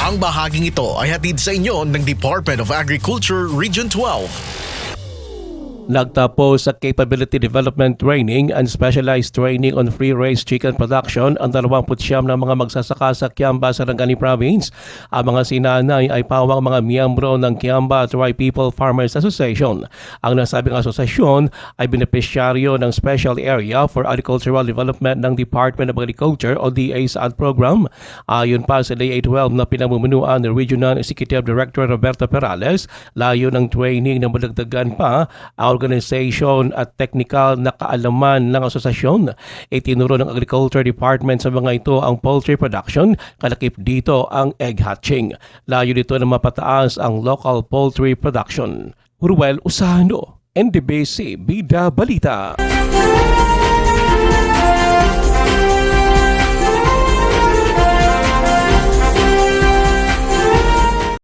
Ang bahaging ito ay hatid sa inyo ng Department of Agriculture Region 12. Nagtapos sa Capability Development Training and Specialized Training on Free-Range Chicken Production ang 29 ng mga magsasaka sa Kiamba, Sarangani Province. Ang mga sinanay ay pawang mga miyembro ng Kiamba Tri People Farmers Association. Ang nasabing asosasyon ay benepisyaryo ng Special Area for Agricultural Development ng Department of Agriculture o DA-SAD program. Ayon pa sa DA-12 na pinamumunuan ng Regional Executive Director Roberto Perales, layo ng training na madagdagan pa organization at technical na kaalaman ng asosasyon. Itinuro ng Agriculture Department sa mga ito ang poultry production, kalakip dito ang egg hatching. Layo dito na mapataas ang local poultry production. Ruel Usano, NDBC Bida Balita.